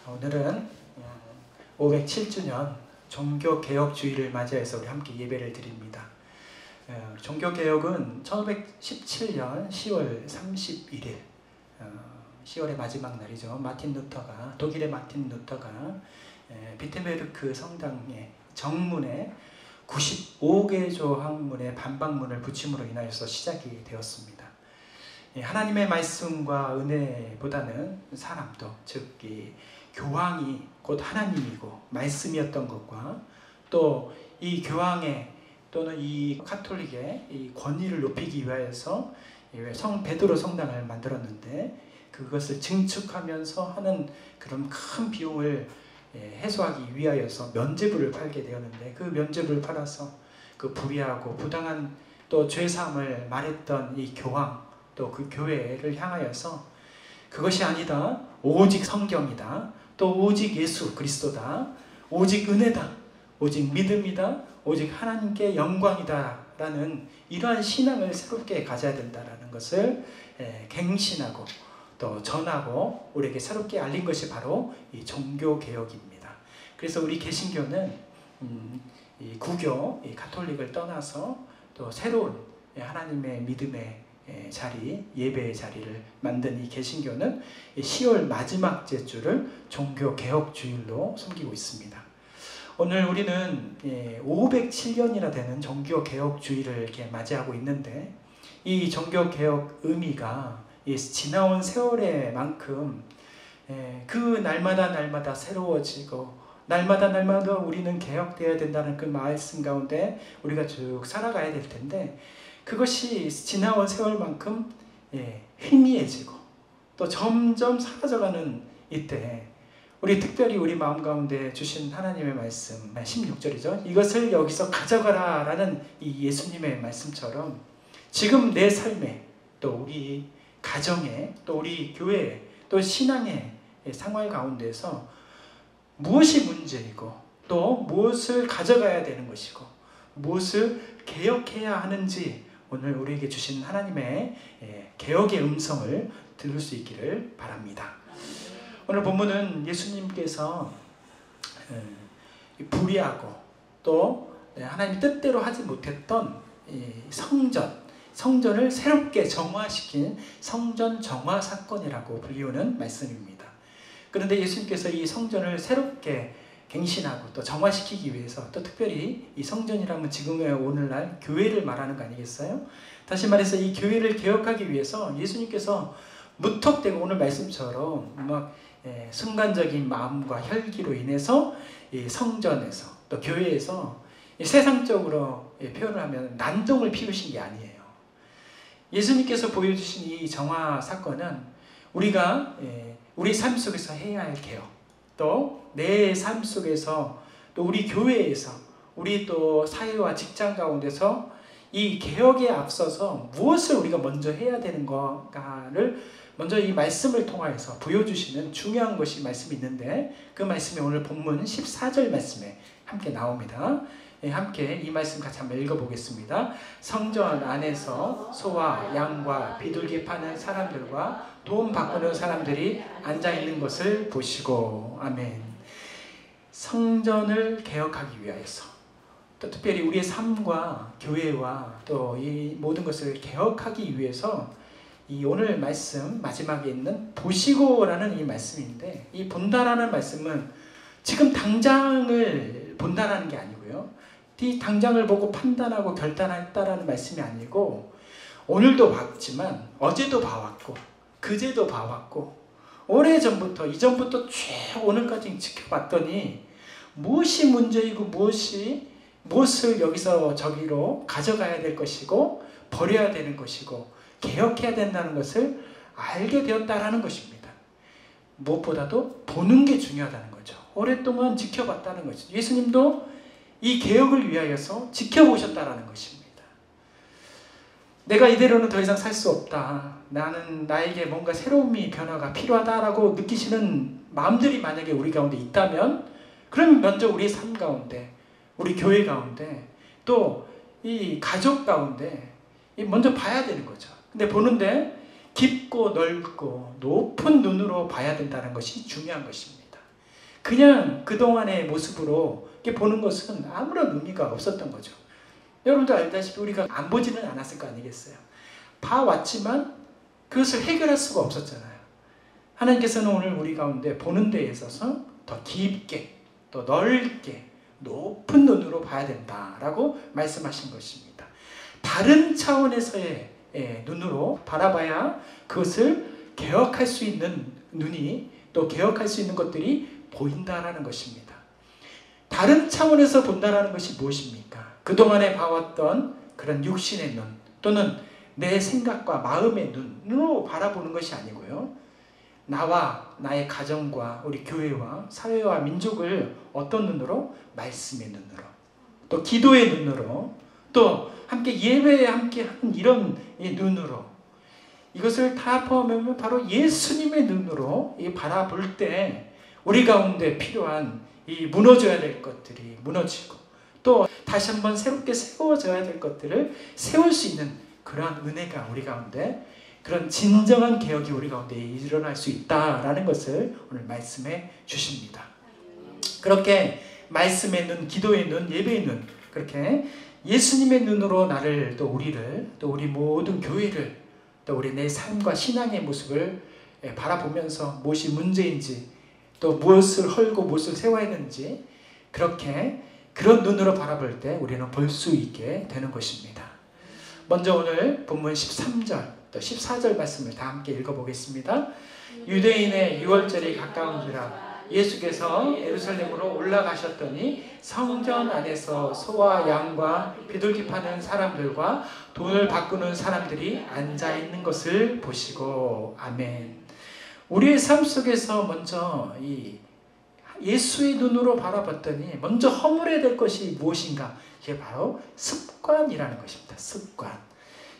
오늘은 507주년 종교개혁주의를 맞이해서 우리 함께 예배를 드립니다. 종교개혁은 1517년 10월 31일 10월의 마지막 날이죠. 독일의 마틴 루터가 비테베르크 성당의 정문에 95개조 학문의 반박문을 붙임으로 인하여서 시작이 되었습니다. 하나님의 말씀과 은혜보다는 사람도, 즉 교황이 곧 하나님이고 말씀이었던 것과 또 이 교황의 또는 이 카톨릭의 이 권위를 높이기 위하여서 성 베드로 성당을 만들었는데, 그것을 증축하면서 하는 그런 큰 비용을 해소하기 위하여서 면죄부를 팔게 되었는데, 그 면죄부를 팔아서 그 불의하고 부당한 또 죄사함을 말했던 이 교황 또 그 교회를 향하여서 그것이 아니다, 오직 성경이다, 또 오직 예수 그리스도다, 오직 은혜다, 오직 믿음이다, 오직 하나님께 영광이다 라는 이러한 신앙을 새롭게 가져야 된다라는 것을 갱신하고 또 전하고 우리에게 새롭게 알린 것이 바로 이 종교개혁입니다. 그래서 우리 개신교는 이 구교, 이 가톨릭을 떠나서 또 새로운 하나님의 믿음의 자리, 예배의 자리를 만든 이 개신교는 10월 마지막 제주를 종교개혁주일로 섬기고 있습니다. 오늘 우리는 507년이나 되는 종교개혁주의를 이렇게 맞이하고 있는데, 이 종교개혁 의미가 지나온 세월의 만큼 그 날마다 새로워지고 날마다 우리는 개혁되어야 된다는 그 말씀 가운데 우리가 쭉 살아가야 될 텐데, 그것이 지나온 세월만큼 희미해지고 또 점점 사라져가는 이때, 우리 특별히 우리 마음 가운데 주신 하나님의 말씀 16절이죠. 이것을 여기서 가져가라 라는 이 예수님의 말씀처럼 지금 내 삶에 또 우리 가정에 또 우리 교회에 또 신앙의 상황 가운데서 무엇이 문제이고 또 무엇을 가져가야 되는 것이고 무엇을 개혁해야 하는지, 오늘 우리에게 주신 하나님의 개혁의 음성을 들을 수 있기를 바랍니다. 오늘 본문은 예수님께서 불의하고 또 하나님 뜻대로 하지 못했던 성전을 새롭게 정화시킨 성전 정화 사건이라고 불리우는 말씀입니다. 그런데 예수님께서 이 성전을 새롭게 갱신하고 또 정화시키기 위해서, 또 특별히 이 성전이라면 지금의 오늘날 교회를 말하는 거 아니겠어요? 다시 말해서 이 교회를 개혁하기 위해서 예수님께서 무턱대고 오늘 말씀처럼 순간적인 마음과 혈기로 인해서 이 성전에서 또 교회에서 세상적으로 표현을 하면 난동을 피우신 게 아니에요. 예수님께서 보여주신 이 정화 사건은 우리가 우리 삶 속에서 해야 할 개혁, 또 내 삶 속에서 또 우리 교회에서 우리 또 사회와 직장 가운데서 이 개혁에 앞서서 무엇을 우리가 먼저 해야 되는 건가를 먼저 이 말씀을 통하여서 보여주시는 중요한 것이 말씀이 있는데, 그 말씀이 오늘 본문 14절 말씀에 함께 나옵니다. 함께 이 말씀 같이 한번 읽어보겠습니다. 성전 안에서 소와 양과 비둘기 파는 사람들과 돈 바꾸는 사람들이 앉아있는 것을 보시고. 아멘. 성전을 개혁하기 위하여서, 또 특별히 우리의 삶과 교회와 또 이 모든 것을 개혁하기 위해서 이 오늘 말씀 마지막에 있는 보시고라는 이 말씀인데, 이 본다라는 말씀은 지금 당장을 본다라는 게 아니고요, 이 당장을 보고 판단하고 결단했다라는 말씀이 아니고, 오늘도 봤지만 어제도 봐왔고 그제도 봐왔고 오래전부터 이전부터 쭉 오늘까지 지켜봤더니 무엇이 문제이고 무엇을 여기서 저기로 가져가야 될 것이고 버려야 되는 것이고 개혁해야 된다는 것을 알게 되었다라는 것입니다. 무엇보다도 보는 게 중요하다는 거죠. 오랫동안 지켜봤다는 거죠. 예수님도 이 개혁을 위하여서 지켜보셨다라는 것입니다. 내가 이대로는 더 이상 살 수 없다, 나에게 뭔가 새로움이 변화가 필요하다라고 느끼시는 마음들이 만약에 우리 가운데 있다면, 그럼 먼저 우리의 삶 가운데, 우리 교회 가운데, 또 이 가족 가운데 먼저 봐야 되는 거죠. 근데 보는데 깊고 넓고 높은 눈으로 봐야 된다는 것이 중요한 것입니다. 그냥 그동안의 모습으로 이렇게 보는 것은 아무런 의미가 없었던 거죠. 여러분도 알다시피 우리가 안 보지는 않았을 거 아니겠어요. 봐왔지만 그것을 해결할 수가 없었잖아요. 하나님께서는 오늘 우리 가운데 보는 데에 있어서 더 깊게, 더 넓게, 높은 눈으로 봐야 된다라고 말씀하신 것입니다. 다른 차원에서의 눈으로 바라봐야 그것을 개혁할 수 있는 눈이, 또 개혁할 수 있는 것들이 보인다라는 것입니다. 다른 차원에서 본다라는 것이 무엇입니까? 그동안에 봐왔던 그런 육신의 눈, 또는 내 생각과 마음의 눈으로 바라보는 것이 아니고요, 나와 나의 가정과 우리 교회와 사회와 민족을 어떤 눈으로? 말씀의 눈으로, 또 기도의 눈으로, 또 함께 예배에 함께 하는 이런 눈으로, 이것을 다 포함하면 바로 예수님의 눈으로 바라볼 때 우리 가운데 필요한 이 무너져야 될 것들이 무너지고, 또 다시 한번 새롭게 세워져야 될 것들을 세울 수 있는 그러한 은혜가 우리 가운데, 그런 진정한 개혁이 우리 가운데 일어날 수 있다라는 것을 오늘 말씀해 주십니다. 그렇게 말씀의 눈, 기도의 눈, 예배의 눈, 그렇게 예수님의 눈으로 나를, 또 우리를, 또 우리 모든 교회를, 또 우리 내 삶과 신앙의 모습을 바라보면서 무엇이 문제인지, 또 무엇을 헐고 무엇을 세워야 하는지, 그렇게 그런 눈으로 바라볼 때 우리는 볼 수 있게 되는 것입니다. 먼저 오늘 본문 13절 또 14절 말씀을 다 함께 읽어보겠습니다. 유대인의 유월절이 가까운지라 예수께서 예루살렘으로 올라가셨더니 성전 안에서 소와 양과 비둘기 파는 사람들과 돈을 바꾸는 사람들이 앉아있는 것을 보시고. 아멘. 우리의 삶 속에서 먼저 이 예수의 눈으로 바라봤더니 먼저 허물어야 될 것이 무엇인가? 이게 바로 습관이라는 것입니다. 습관.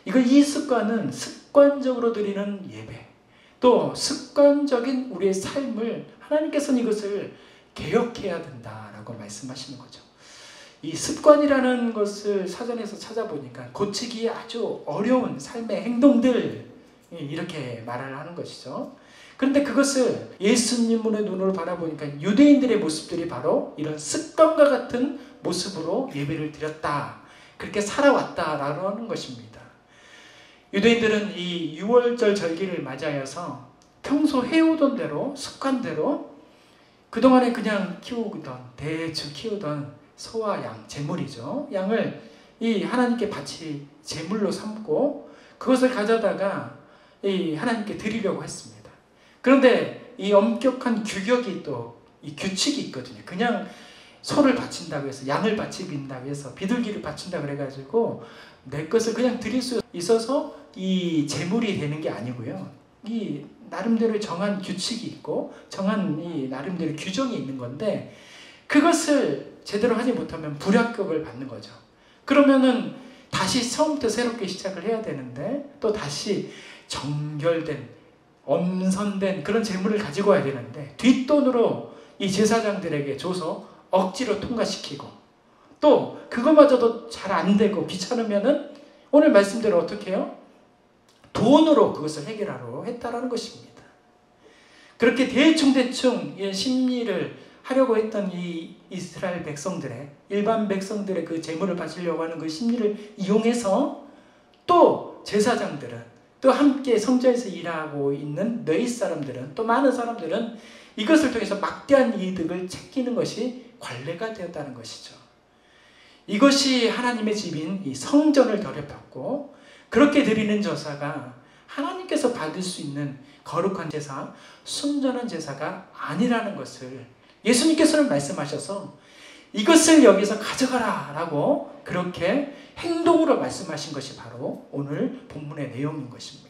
이 습관은 습관적으로 드리는 예배, 또 습관적인 우리의 삶을 하나님께서는 이것을 개혁해야 된다라고 말씀하시는 거죠. 이 습관이라는 것을 사전에서 찾아보니까 고치기 아주 어려운 삶의 행동들, 이렇게 말을 하는 것이죠. 그런데 그것을 예수님의 눈으로 바라보니까 유대인들의 모습들이 바로 이런 습관과 같은 모습으로 예배를 드렸다, 그렇게 살아왔다라는 것입니다. 유대인들은 이 유월절 절기를 맞이하여서 평소 해오던 대로, 습관대로 그동안에 그냥 키우던, 대충 키우던 소와 양, 제물이죠. 양을 이 하나님께 바치 제물로 삼고 그것을 가져다가 이 하나님께 드리려고 했습니다. 그런데 이 엄격한 규격이, 또 이 규칙이 있거든요. 그냥 소를 바친다고 해서, 양을 바친다고 해서, 비둘기를 바친다고 그래가지고 내 것을 그냥 드릴 수 있어서 이 제물이 되는 게 아니고요. 이 나름대로 정한 규칙이 있고 정한 이 나름대로 규정이 있는 건데, 그것을 제대로 하지 못하면 불합격을 받는 거죠. 그러면은 다시 처음부터 새롭게 시작을 해야 되는데, 또 다시 정결된, 엄선된 그런 제물을 가지고 와야 되는데, 뒷돈으로 이 제사장들에게 줘서 억지로 통과시키고, 또 그것마저도 잘 안 되고 귀찮으면은 오늘 말씀대로 어떻게 해요? 돈으로 그것을 해결하러 했다라는 것입니다. 그렇게 대충 심리를 하려고 했던 이 이스라엘 백성들의, 일반 백성들의 그 제물을 바치려고 하는 그 심리를 이용해서, 또 제사장들은, 또 함께 성전에서 일하고 있는 너희 사람들은, 또 많은 사람들은 이것을 통해서 막대한 이득을 챙기는 것이 관례가 되었다는 것이죠. 이것이 하나님의 집인 이 성전을 더럽혔고, 그렇게 드리는 제사가 하나님께서 받을 수 있는 거룩한 제사, 순전한 제사가 아니라는 것을 예수님께서는 말씀하셔서 이것을 여기서 가져가라 라고 그렇게 행동으로 말씀하신 것이 바로 오늘 본문의 내용인 것입니다.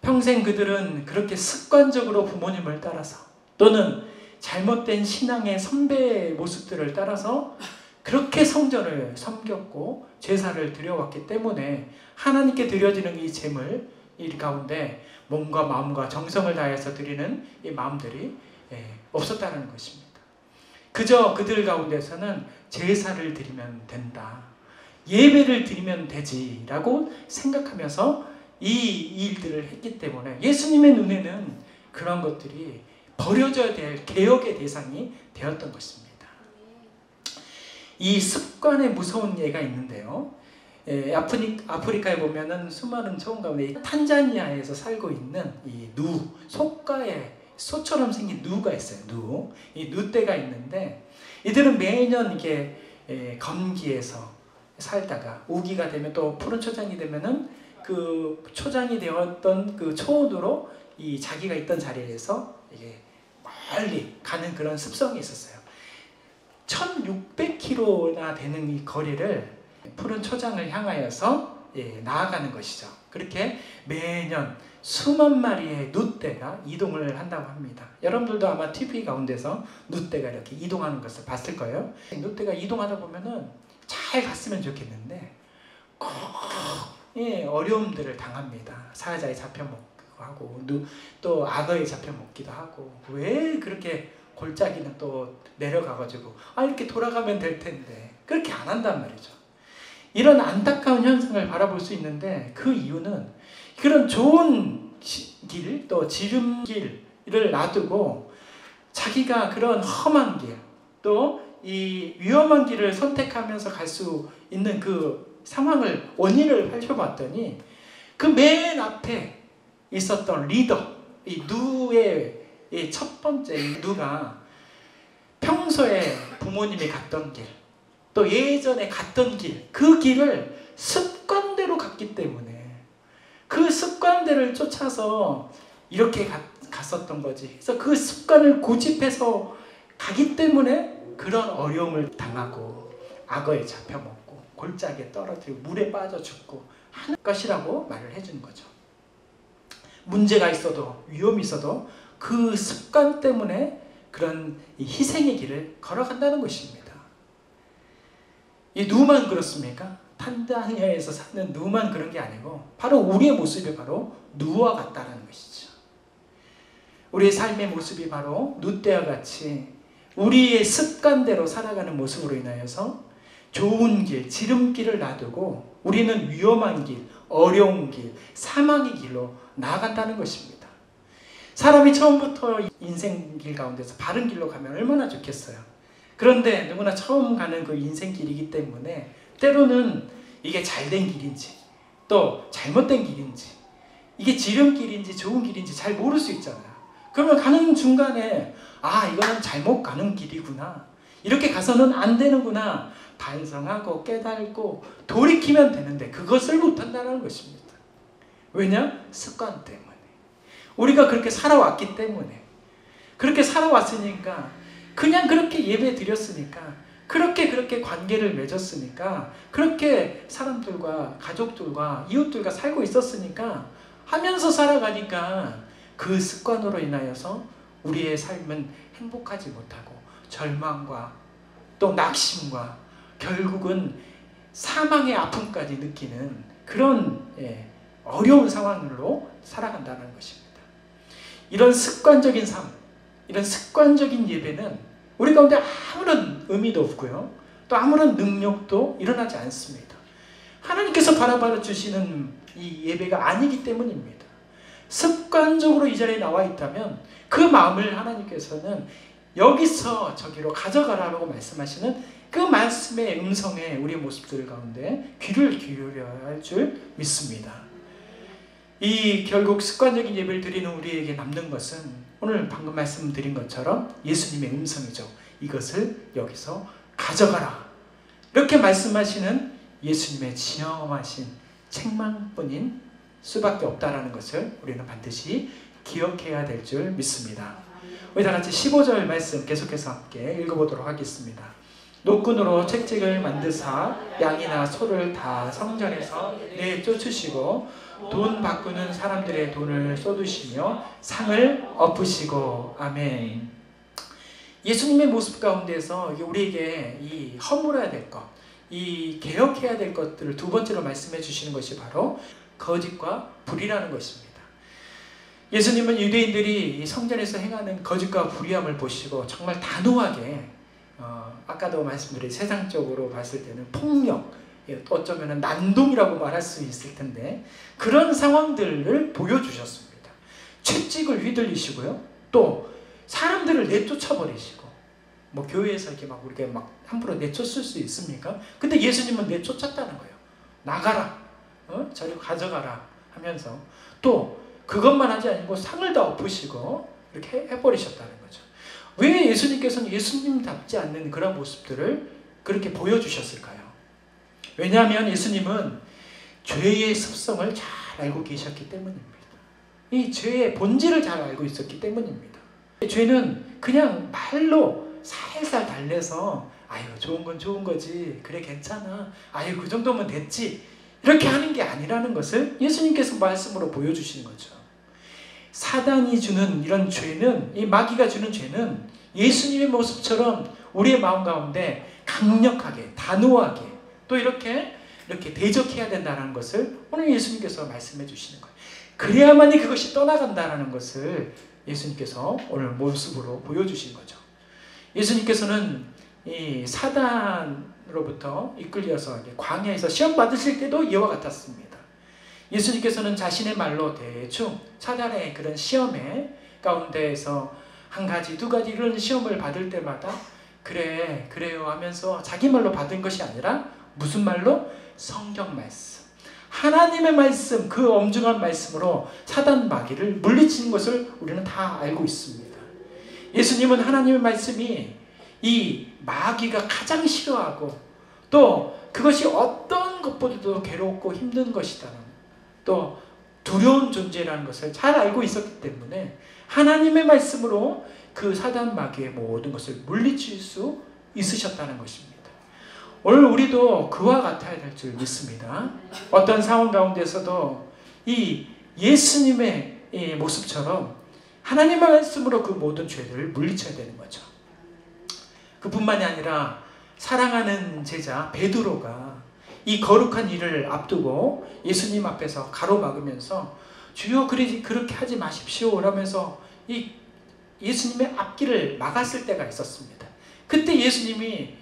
평생 그들은 그렇게 습관적으로 부모님을 따라서, 또는 잘못된 신앙의 선배의 모습들을 따라서 그렇게 성전을 섬겼고 제사를 드려왔기 때문에 하나님께 드려지는 이 제물, 이 가운데 몸과 마음과 정성을 다해서 드리는 이 마음들이 없었다는 것입니다. 그저 그들 가운데서는 제사를 드리면 된다, 예배를 드리면 되지라고 생각하면서 이 일들을 했기 때문에 예수님의 눈에는 그런 것들이 버려져야 될 개혁의 대상이 되었던 것입니다. 이 습관의 무서운 예가 있는데요. 아프리카에 보면은 수많은 초원 가운데 탄자니아에서 살고 있는 이 속가에 소처럼 생긴 누가 있어요. 이 누떼가 있는데 이들은 매년 이게 건기에서 살다가 우기가 되면 또 푸른 초장이 되면은 그 초장이 되었던 그 초원으로 이 자기가 있던 자리에서 이게 멀리 가는 그런 습성이 있었어요. 1600km나 되는 이 거리를 푸른 초장을 향하여서 나아가는 것이죠. 그렇게 매년 수만 마리의 누떼가 이동을 한다고 합니다. 여러분들도 아마 TV 가운데서 누떼가 이렇게 이동하는 것을 봤을 거예요. 누떼가 이동하다 보면은 잘 갔으면 좋겠는데 꼭 어려움들을 당합니다. 사자에 잡혀먹기도 하고 또 악어에 잡혀먹기도 하고 왜 그렇게 골짜기는 또 내려가가지고 이렇게 돌아가면 될 텐데 그렇게 안 한단 말이죠. 이런 안타까운 현상을 바라볼 수 있는데 그 이유는 그런 좋은 길 또 지름길을 놔두고 자기가 그런 험한 길 또 이 위험한 길을 선택하면서 갈 수 있는 그 상황을 원인을 살펴봤더니 그 맨 앞에 있었던 리더 이 누의 첫 번째 누가 평소에 부모님이 갔던 길 또 예전에 갔던 길 그 길을 습관대로 갔기 때문에 그 습관대를 쫓아서 이렇게 갔었던 거지. 그래서 그 습관을 고집해서 가기 때문에 그런 어려움을 당하고 악어에 잡혀먹고 골짜기에 떨어뜨리고 물에 빠져 죽고 하는 것이라고 말을 해주는 거죠. 문제가 있어도 위험이 있어도 그 습관 때문에 그런 희생의 길을 걸어간다는 것입니다. 이 누만 그렇습니까? 탄자니아에서 사는 누만 그런 게 아니고 바로 우리의 모습이 바로 누와 같다는 것이죠. 우리의 삶의 모습이 바로 누떼와 같이 우리의 습관대로 살아가는 모습으로 인하여서 좋은 길, 지름길을 놔두고 우리는 위험한 길, 어려운 길, 사망의 길로 나아간다는 것입니다. 사람이 처음부터 인생길 가운데서 바른 길로 가면 얼마나 좋겠어요. 그런데 누구나 처음 가는 그 인생길이기 때문에 때로는 이게 잘된 길인지 또 잘못된 길인지 이게 지름길인지 좋은 길인지 잘 모를 수 있잖아요. 그러면 가는 중간에 이거는 잘못 가는 길이구나. 이렇게 가서는 안 되는구나. 반성하고 깨닫고 돌이키면 되는데 그것을 못한다는 것입니다. 왜냐? 습관 때문에. 우리가 그렇게 살아왔기 때문에. 그렇게 살아왔으니까 그냥 그렇게 예배 드렸으니까 그렇게 관계를 맺었으니까 그렇게 사람들과 가족들과 이웃들과 살고 있었으니까 하면서 살아가니까 그 습관으로 인하여서 우리의 삶은 행복하지 못하고 절망과 또 낙심과 결국은 사망의 아픔까지 느끼는 그런 어려운 상황으로 살아간다는 것입니다. 이런 습관적인 삶, 이런 습관적인 예배는 우리 가운데 아무런 의미도 없고요. 또 아무런 능력도 일어나지 않습니다. 하나님께서 바라봐 주시는 이 예배가 아니기 때문입니다. 습관적으로 이 자리에 나와 있다면 그 마음을 하나님께서는 여기서 저기로 가져가라고 말씀하시는 그 말씀의 음성에 우리의 모습들 가운데 귀를 기울여야 할 줄 믿습니다. 이 결국 습관적인 예배를 드리는 우리에게 남는 것은 오늘 방금 말씀드린 것처럼 예수님의 음성이죠. 이것을 여기서 가져가라. 이렇게 말씀하시는 예수님의 진영하신 책망뿐인 수밖에 없다라는 것을 우리는 반드시 기억해야 될 줄 믿습니다. 우리 다 같이 15절 말씀 계속해서 함께 읽어보도록 하겠습니다. 노끈으로 채찍을 만드사 양이나 소를 다 성전에서 내쫓으시고 돈 바꾸는 사람들의 돈을 쏟으시며 상을 엎으시고. 아멘. 예수님의 모습 가운데서 우리에게 이 허물어야 될 것, 이 개혁해야 될 것들을 두 번째로 말씀해 주시는 것이 바로 거짓과 불이라는 것입니다. 예수님은 유대인들이 성전에서 행하는 거짓과 불의함을 보시고 정말 단호하게 아까도 말씀드린 세상적으로 봤을 때는 폭력, 어쩌면 난동이라고 말할 수 있을 텐데 그런 상황들을 보여주셨습니다. 채찍을 휘둘리시고요. 또 사람들을 내쫓아 버리시고, 뭐 교회에서 이렇게 막 우리가 막 함부로 내쫓을 수 있습니까? 근데 예수님은 내쫓았다는 거예요. 나가라, 저리 가져가라 하면서 또 그것만 하지 아니고 상을 다 엎으시고 이렇게 해버리셨다는 거죠. 왜 예수님께서는 예수님답지 않는 그런 모습들을 그렇게 보여주셨을까요? 왜냐하면 예수님은 죄의 습성을 잘 알고 계셨기 때문입니다. 이 죄의 본질을 잘 알고 있었기 때문입니다. 죄는 그냥 말로 살살 달래서 아유 좋은 건 좋은 거지, 그래 괜찮아, 아유 그 정도면 됐지, 이렇게 하는 게 아니라는 것을 예수님께서 말씀으로 보여주시는 거죠. 사단이 주는 이런 죄는, 이 마귀가 주는 죄는 예수님의 모습처럼 우리의 마음 가운데 강력하게, 단호하게 또 이렇게 대적해야 된다는 것을 오늘 예수님께서 말씀해 주시는 거예요. 그래야만이 그것이 떠나간다는 것을 예수님께서 오늘 모습으로 보여주신 거죠. 예수님께서는 이 사단으로부터 이끌려서 광야에서 시험 받으실 때도 이와 같았습니다. 예수님께서는 자신의 말로 대충 사단의 그런 시험의 가운데에서 한 가지, 두 가지 이런 시험을 받을 때마다 그래요 하면서 자기 말로 받은 것이 아니라 무슨 말로? 성경 말씀, 하나님의 말씀, 그 엄중한 말씀으로 사단 마귀를 물리치는 것을 우리는 다 알고 있습니다. 예수님은 하나님의 말씀이 이 마귀가 가장 싫어하고 또 그것이 어떤 것보다도 괴롭고 힘든 것이다, 또 두려운 존재라는 것을 잘 알고 있었기 때문에 하나님의 말씀으로 그 사단 마귀의 모든 것을 물리칠 수 있으셨다는 것입니다. 오늘 우리도 그와 같아야 될 줄 믿습니다. 어떤 상황 가운데서도 이 예수님의 이 모습처럼 하나님의 말씀으로 그 모든 죄들을 물리쳐야 되는 거죠. 그뿐만이 아니라 사랑하는 제자 베드로가 이 거룩한 일을 앞두고 예수님 앞에서 가로막으면서 주여 그렇게 하지 마십시오 라면서 이 예수님의 앞길을 막았을 때가 있었습니다. 그때 예수님이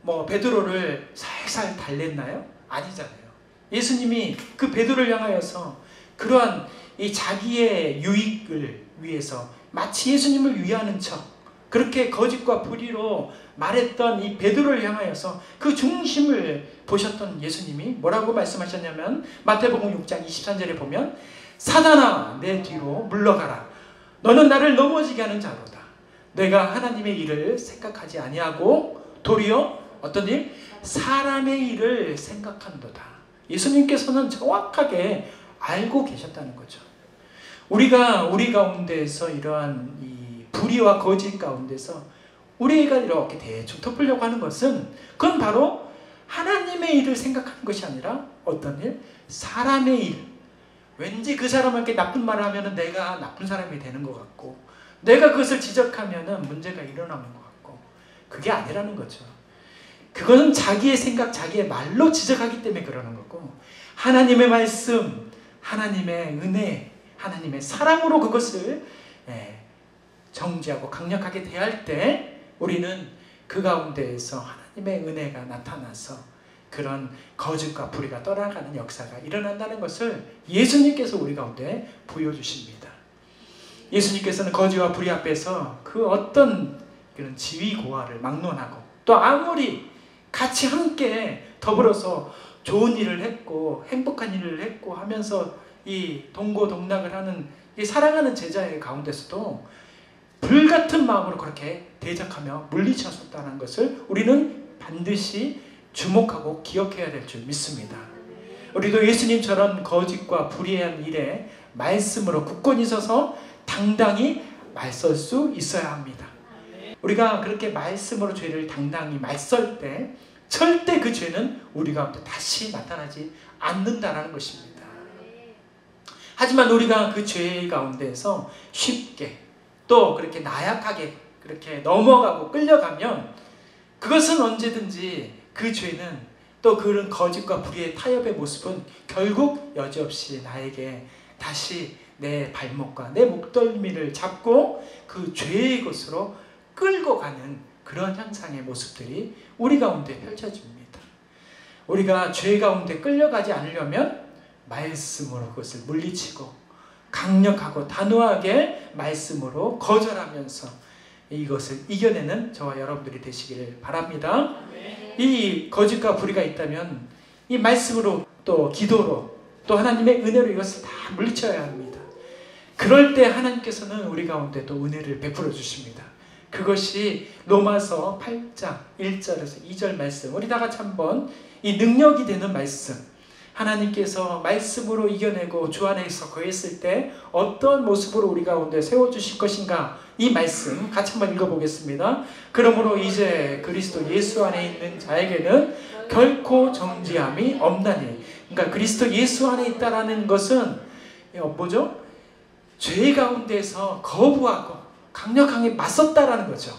뭐 베드로를 살살 달랬나요? 아니잖아요. 예수님이 그 베드로를 향하여서 그러한 이 자기의 유익을 위해서 마치 예수님을 위하는 척 그렇게 거짓과 불의로 말했던 이 베드로를 향하여서 그 중심을 보셨던 예수님이 뭐라고 말씀하셨냐면 마태복음 6장 23절에 보면 사단아 내 뒤로 물러가라, 너는 나를 넘어지게 하는 자로다. 내가 하나님의 일을 생각하지 아니하고 도리어 어떤 일? 사람의 일을 생각한도다. 예수님께서는 정확하게 알고 계셨다는 거죠. 우리가 우리 가운데서 이러한 이 불의와 거짓 가운데서 우리가 이렇게 대충 덮으려고 하는 것은 그건 바로 하나님의 일을 생각하는 것이 아니라 어떤 일? 사람의 일. 왠지 그 사람에게 나쁜 말을 하면 내가 나쁜 사람이 되는 것 같고 내가 그것을 지적하면 문제가 일어나는 것 같고 그게 아니라는 거죠. 그것은 자기의 생각, 자기의 말로 지적하기 때문에 그러는 거고 하나님의 말씀, 하나님의 은혜, 하나님의 사랑으로 그것을 정지하고 강력하게 대할 때 우리는 그 가운데에서 하나님의 은혜가 나타나서 그런 거짓과 불의가 떠나가는 역사가 일어난다는 것을 예수님께서 우리 가운데 보여주십니다. 예수님께서는 거짓과 불의 앞에서 그 어떤 그런 지위고하를 막론하고 또 아무리 같이 함께 더불어서 좋은 일을 했고 행복한 일을 했고 하면서 이 동고동락을 하는 이 사랑하는 제자의 가운데서도 불같은 마음으로 그렇게 대적하며 물리쳤었다는 것을 우리는 반드시 주목하고 기억해야 될 줄 믿습니다. 우리도 예수님처럼 거짓과 불의한 일에 말씀으로 굳건히 서서 당당히 맞설 수 있어야 합니다. 우리가 그렇게 말씀으로 죄를 당당히 맞설 때 절대 그 죄는 우리 가운데 다시 나타나지 않는다는 것입니다. 하지만 우리가 그 죄 가운데서 쉽게 또 그렇게 나약하게 그렇게 넘어가고 끌려가면 그것은 언제든지 그 죄는 또 그런 거짓과 불의의 타협의 모습은 결국 여지없이 나에게 다시 내 발목과 내 목덜미를 잡고 그 죄의 곳으로 끌고 가는 그런 형상의 모습들이 우리 가운데 펼쳐집니다. 우리가 죄 가운데 끌려가지 않으려면 말씀으로 그것을 물리치고 강력하고 단호하게 말씀으로 거절하면서 이것을 이겨내는 저와 여러분들이 되시기를 바랍니다. 이 거짓과 불의가 있다면 이 말씀으로 또 기도로 또 하나님의 은혜로 이것을 다 물리쳐야 합니다. 그럴 때 하나님께서는 우리 가운데 또 은혜를 베풀어 주십니다. 그것이 로마서 8장 1절에서 2절 말씀, 우리 다 같이 한번 이 능력이 되는 말씀, 하나님께서 말씀으로 이겨내고 주 안에서 거했을 때 어떤 모습으로 우리 가운데 세워주실 것인가, 이 말씀 같이 한번 읽어보겠습니다. 그러므로 이제 그리스도 예수 안에 있는 자에게는 결코 정죄함이 없나니. 그러니까 그리스도 예수 안에 있다라는 것은 뭐죠? 죄 가운데서 거부하고 강력하게 맞섰다라는 거죠.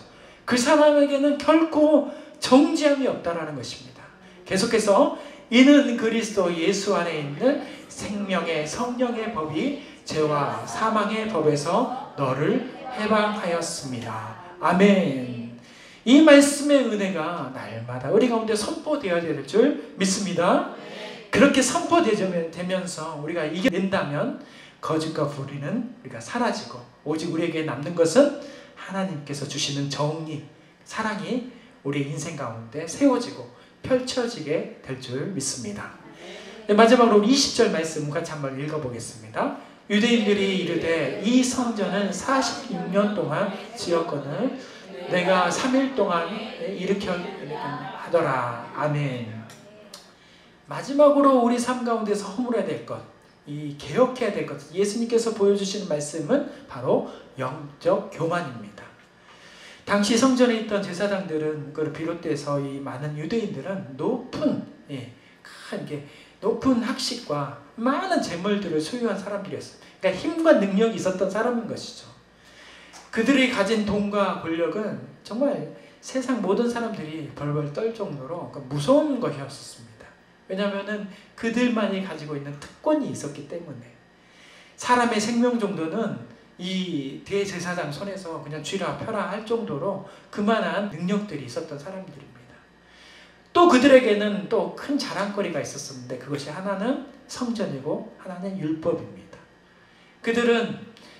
그 사람에게는 결코 정죄함이 없다라는 것입니다. 계속해서 이는 그리스도 예수 안에 있는 생명의 성령의 법이 죄와 사망의 법에서 너를 해방하였습니다. 아멘. 이 말씀의 은혜가 날마다 우리 가운데 선포되어야 될 줄 믿습니다. 그렇게 선포되면서 우리가 이겨낸다면 거짓과 불의는 우리가 사라지고 오직 우리에게 남는 것은 하나님께서 주시는 정의, 사랑이 우리 인생 가운데 세워지고 펼쳐지게 될 줄 믿습니다. 네, 마지막으로 20절 말씀 같이 한번 읽어보겠습니다. 유대인들이 이르되 이 성전은 46년 동안 지었거늘 내가 3일 동안 일으켜 하더라. 아멘. 마지막으로 우리 삶 가운데서 허물어야 될 것, 이 개혁해야 될 것, 예수님께서 보여주시는 말씀은 바로 영적 교만입니다. 당시 성전에 있던 제사장들은 그걸 비롯해서 이 많은 유대인들은 높은 학식과 많은 재물들을 소유한 사람들이었어요. 그러니까 힘과 능력이 있었던 사람인 것이죠. 그들이 가진 돈과 권력은 정말 세상 모든 사람들이 벌벌 떨 정도로 무서운 것이었습니다. 왜냐하면 그들만이 가지고 있는 특권이 있었기 때문에 사람의 생명 정도는 이 대제사장 손에서 그냥 쥐라 펴라 할 정도로 그만한 능력들이 있었던 사람들입니다. 또 그들에게는 또 큰 자랑거리가 있었는데 그것이 하나는 성전이고 하나는 율법입니다. 그들은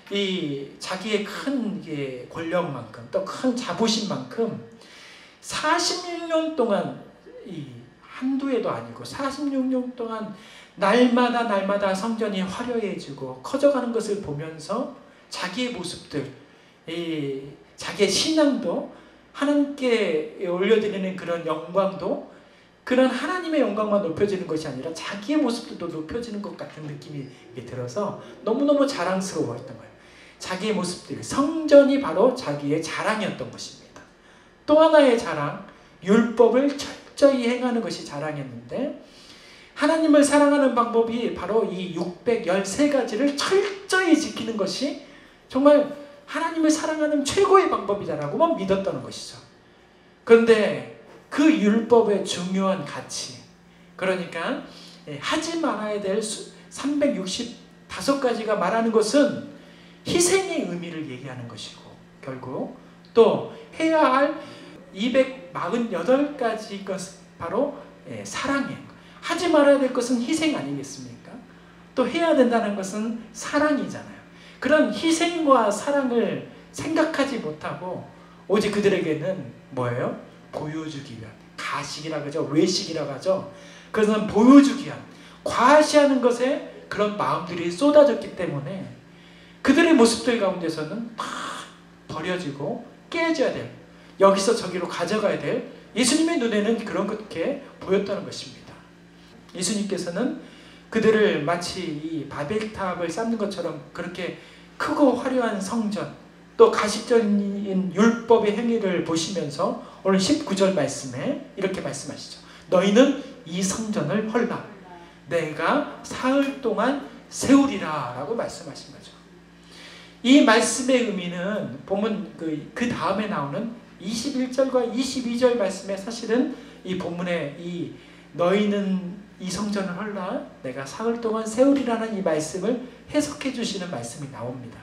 이 자기의 큰 권력만큼 또 큰 자부심만큼 46년 동안 한두 해도 아니고 46년 동안 날마다 성전이 화려해지고 커져가는 것을 보면서 자기의 모습들, 자기의 신앙도 하나님께 올려드리는 그런 영광도 그런 하나님의 영광만 높여지는 것이 아니라 자기의 모습도 높여지는 것 같은 느낌이 들어서 너무너무 자랑스러워했던 거예요. 자기의 모습들, 성전이 바로 자기의 자랑이었던 것입니다. 또 하나의 자랑, 율법을 철저히 행하는 것이 자랑이었는데 하나님을 사랑하는 방법이 바로 이 613가지를 철저히 지키는 것이 정말 하나님을 사랑하는 최고의 방법이다라고만 믿었다는 것이죠. 그런데 그 율법의 중요한 가치, 그러니까 하지 말아야 될 365가지가 말하는 것은 희생의 의미를 얘기하는 것이고 결국 또 해야 할 248가지 것은 바로 사랑이에요. 하지 말아야 될 것은 희생 아니겠습니까? 또 해야 된다는 것은 사랑이잖아요. 그런 희생과 사랑을 생각하지 못하고 오직 그들에게는 뭐예요? 보여주기 위한, 가식이라고 하죠. 외식이라고 하죠. 그것은 보여주기 위한, 과시하는 것에 그런 마음들이 쏟아졌기 때문에 그들의 모습들 가운데서는 다 버려지고 깨져야 될, 여기서 저기로 가져가야 될 예수님의 눈에는 그렇게 보였다는 것입니다. 예수님께서는 그들을 마치 이 바벨탑을 쌓는 것처럼 그렇게 크고 화려한 성전, 또 가식적인 율법의 행위를 보시면서 오늘 19절 말씀에 이렇게 말씀하시죠. 너희는 이 성전을 헐라. 내가 사흘 동안 세우리라 라고 말씀하신 거죠. 이 말씀의 의미는 보면 그 다음에 나오는 21절과 22절 말씀에 사실은 이 본문에 이 너희는 이 성전을 헐라 내가 사흘 동안 세우리라는 이 말씀을 해석해 주시는 말씀이 나옵니다.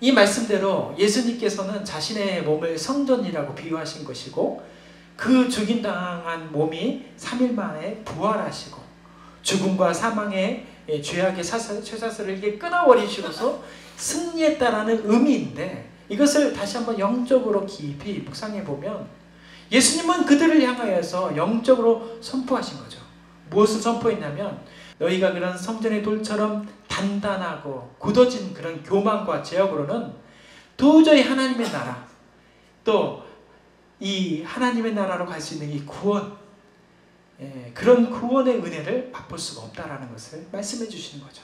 이 말씀대로 예수님께서는 자신의 몸을 성전이라고 비유하신 것이고 그 죽임당한 몸이 3일 만에 부활하시고 죽음과 사망의 죄악의 쇠사슬을 이게 끊어버리시고서 승리했다라는 의미인데, 이것을 다시 한번 영적으로 깊이 묵상해 보면 예수님은 그들을 향하여서 영적으로 선포하신 거죠. 무엇을 선포했냐면, 너희가 그런 성전의 돌처럼 단단하고 굳어진 그런 교만과 죄악으로는 도저히 하나님의 나라, 또 이 하나님의 나라로 갈 수 있는 이 구원, 그런 구원의 은혜를 맛볼 수가 없다라는 것을 말씀해 주시는 거죠.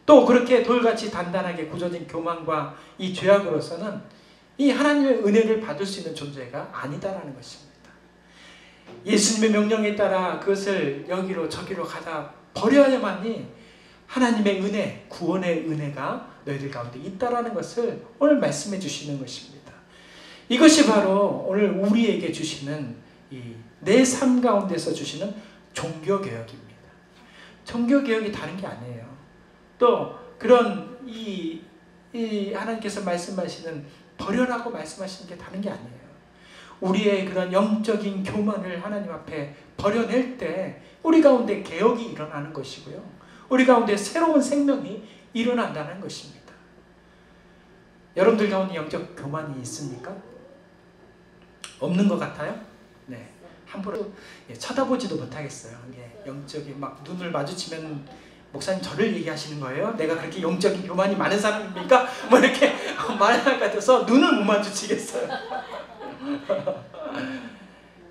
또 그렇게 돌같이 단단하게 굳어진 교만과 이 죄악으로서는 이 하나님의 은혜를 받을 수 있는 존재가 아니다라는 것입니다. 예수님의 명령에 따라 그것을 여기로 저기로 가다 버려야만이 하나님의 은혜, 구원의 은혜가 너희들 가운데 있다라는 것을 오늘 말씀해 주시는 것입니다. 이것이 바로 오늘 우리에게 주시는 내 삶 가운데서 주시는 종교개혁입니다. 종교개혁이 다른 게 아니에요. 또 그런 이 하나님께서 말씀하시는 버려라고 말씀하시는 게 다른 게 아니에요. 우리의 그런 영적인 교만을 하나님 앞에 버려낼 때 우리 가운데 개혁이 일어나는 것이고요. 우리 가운데 새로운 생명이 일어난다는 것입니다. 여러분들 가운데 영적 교만이 있습니까? 없는 것 같아요? 네. 함부로 쳐다보지도 못하겠어요. 영적인 막 눈을 마주치면 목사님 저를 얘기하시는 거예요? 내가 그렇게 영적인 교만이 많은 사람입니까? 뭐 이렇게 말할 것 같아서 눈을 못 마주치겠어요.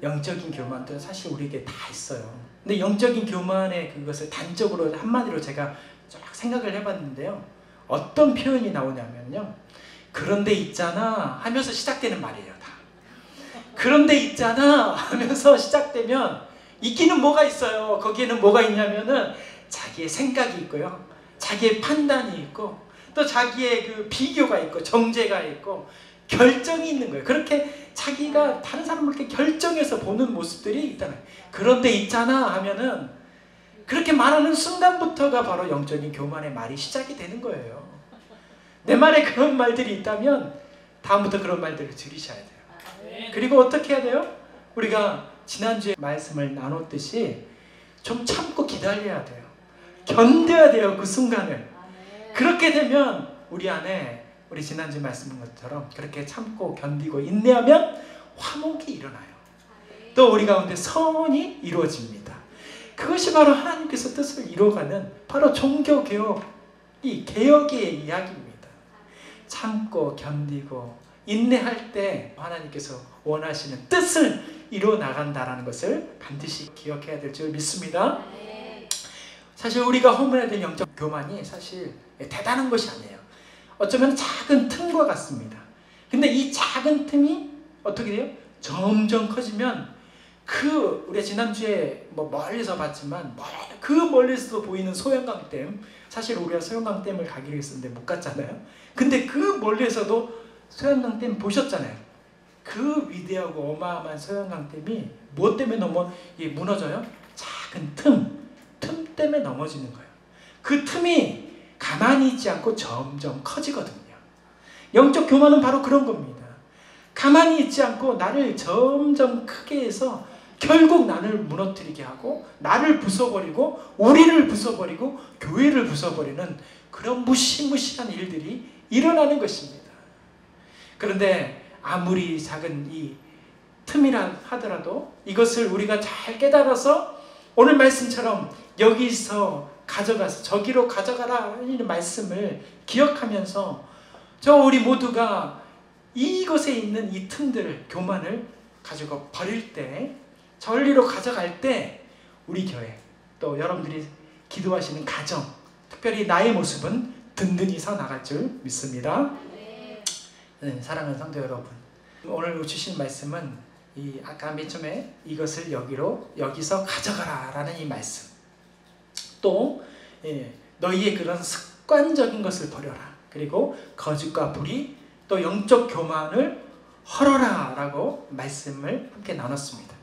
영적인 교만도 사실 우리에게 다 있어요. 근데 영적인 교만의 그것을 단적으로 한마디로 제가 쫙 생각을 해봤는데요. 어떤 표현이 나오냐면요. 그런데 있잖아 하면서 시작되는 말이에요. 다. 그런데 있잖아 하면서 시작되면 있기는 뭐가 있어요. 거기에는 뭐가 있냐면은 자기의 생각이 있고요. 자기의 판단이 있고 또 자기의 그 비교가 있고 정죄가 있고 결정이 있는 거예요. 그렇게 자기가 다른 사람을 이렇게 결정해서 보는 모습들이 있다는 거예요. 그런데 있잖아 하면은 그렇게 말하는 순간부터가 바로 영적인 교만의 말이 시작이 되는 거예요. 내 말에 그런 말들이 있다면 다음부터 그런 말들을 줄이셔야 돼요. 그리고 어떻게 해야 돼요? 우리가 지난주에 말씀을 나눴듯이 좀 참고 기다려야 돼요. 견뎌야 돼요. 그 순간을. 그렇게 되면 우리 안에 우리 지난주 말씀인 것처럼 그렇게 참고 견디고 인내하면 화목이 일어나요. 또 우리 가운데 선이 이루어집니다. 그것이 바로 하나님께서 뜻을 이루어가는 바로 종교개혁이 개혁의 이야기입니다. 참고 견디고 인내할 때 하나님께서 원하시는 뜻을 이루어 나간다는 것을 반드시 기억해야 될 줄 믿습니다. 사실 우리가 허물어야 될 영적 교만이 사실 대단한 것이 아니에요. 어쩌면 작은 틈과 같습니다. 근데 이 작은 틈이 어떻게 돼요? 점점 커지면 우리가 지난주에 뭐 멀리서 봤지만 그 멀리서도 보이는 소양강댐, 사실 우리가 소양강댐을 가기로 했었는데 못 갔잖아요. 근데 그 멀리서도 소양강댐 보셨잖아요. 그 위대하고 어마어마한 소양강댐이 무엇 때문에 무너져요? 작은 틈 때문에 넘어지는 거예요. 그 틈이 가만히 있지 않고 점점 커지거든요. 영적 교만은 바로 그런 겁니다. 가만히 있지 않고 나를 점점 크게 해서 결국 나를 무너뜨리게 하고 나를 부숴버리고 우리를 부숴버리고 교회를 부숴버리는 그런 무시무시한 일들이 일어나는 것입니다. 그런데 아무리 작은 이 틈이라 하더라도 이것을 우리가 잘 깨달아서 오늘 말씀처럼 여기서 가져가서 저기로 가져가라 하는 말씀을 기억하면서 우리 모두가 이것에 있는 이 틈들을, 교만을 가지고 버릴 때, 저리로 가져갈 때 우리 교회 또 여러분들이 기도하시는 가정, 특별히 나의 모습은 든든히 서 나갈 줄 믿습니다. 네, 사랑하는 성도 여러분, 오늘 주신 말씀은 아까 맨 처음에 이것을 여기서 가져가라 라는 이 말씀, 또 너희의 그런 습관적인 것을 버려라, 그리고 거짓과 불의, 또 영적 교만을 헐어라 라고 말씀을 함께 나눴습니다.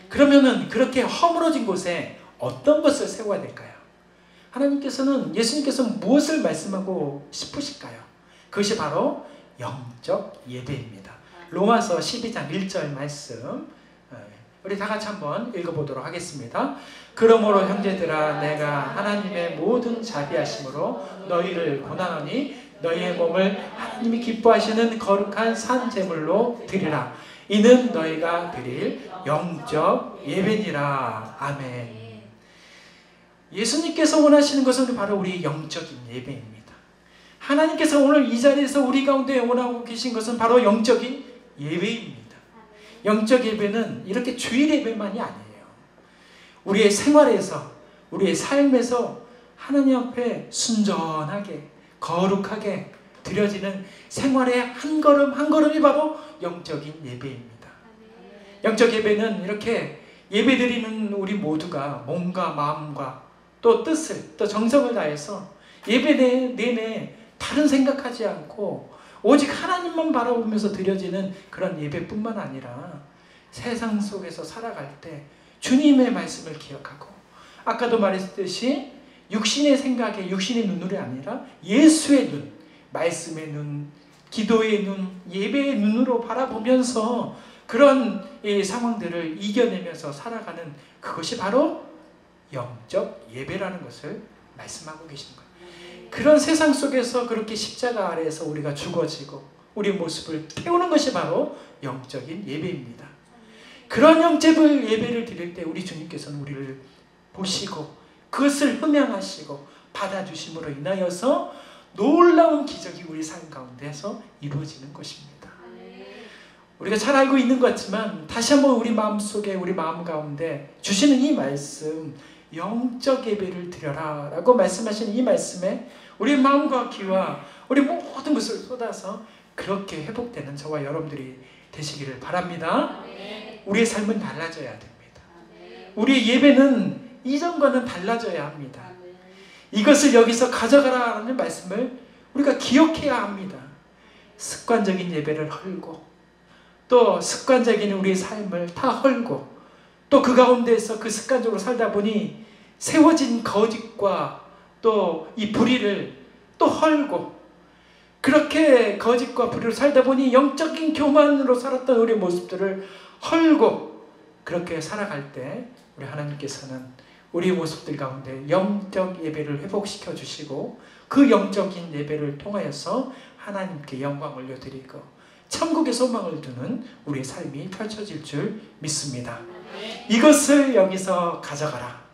그러면은 그렇게 허물어진 곳에 어떤 것을 세워야 될까요? 예수님께서는 무엇을 말씀하고 싶으실까요? 그것이 바로 영적 예배입니다. 로마서 12장 1절 말씀 우리 다 같이 한번 읽어보도록 하겠습니다. 그러므로 형제들아 내가 하나님의 모든 자비하심으로 너희를 고난하니 너희의 몸을 하나님이 기뻐하시는 거룩한 산 제물로 드리라. 이는 너희가 드릴 영적 예배니라. 아멘. 예수님께서 원하시는 것은 바로 우리 영적인 예배입니다. 하나님께서 오늘 이 자리에서 우리 가운데 원하고 계신 것은 바로 영적인 예배입니다. 영적 예배는 이렇게 주일 예배만이 아니에요. 우리의 생활에서, 우리의 삶에서 하나님 앞에 순전하게, 거룩하게 드려지는 생활의 한 걸음 한 걸음이 바로 영적인 예배입니다. 영적 예배는 이렇게 예배드리는 우리 모두가 몸과 마음과 또 뜻을, 또 정성을 다해서 예배 내내 다른 생각하지 않고 오직 하나님만 바라보면서 드려지는 그런 예배뿐만 아니라 세상 속에서 살아갈 때 주님의 말씀을 기억하고, 아까도 말했듯이 육신의 생각에 육신의 눈으로 아니라 예수의 눈, 말씀의 눈, 기도의 눈, 예배의 눈으로 바라보면서 그런 상황들을 이겨내면서 살아가는 그것이 바로 영적 예배라는 것을 말씀하고 계신 거예요. 그런 세상 속에서 그렇게 십자가 아래에서 우리가 죽어지고 우리 모습을 태우는 것이 바로 영적인 예배입니다. 그런 영적 예배를 드릴 때 우리 주님께서는 우리를 보시고 그것을 흠양하시고 받아주심으로 인하여서 놀라운 기적이 우리 삶 가운데서 이루어지는 것입니다. 우리가 잘 알고 있는 것 같지만 다시 한번 우리 마음속에, 우리 마음 가운데 주시는 이 말씀, 영적 예배를 드려라 라고 말씀하시는 이 말씀에 우리 마음과 귀와 우리 모든 것을 쏟아서 그렇게 회복되는 저와 여러분들이 되시기를 바랍니다. 우리의 삶은 달라져야 됩니다. 우리의 예배는 이전과는 달라져야 합니다. 이것을 여기서 가져가라는 말씀을 우리가 기억해야 합니다. 습관적인 예배를 헐고 또 습관적인 우리의 삶을 다 헐고 또 그 가운데에서 그 습관적으로 살다 보니 세워진 거짓과 또 이 불의를 또 헐고, 그렇게 거짓과 불의로 살다 보니 영적인 교만으로 살았던 우리의 모습들을 헐고, 그렇게 살아갈 때 우리 하나님께서는 우리의 모습들 가운데 영적 예배를 회복시켜 주시고 그 영적인 예배를 통하여서 하나님께 영광 올려드리고 천국의 소망을 두는 우리의 삶이 펼쳐질 줄 믿습니다. 이것을 여기서 가져가라.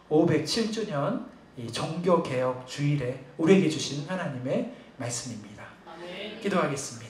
507주년 이 종교개혁 주일에 우리에게 주신 하나님의 말씀입니다. 기도하겠습니다.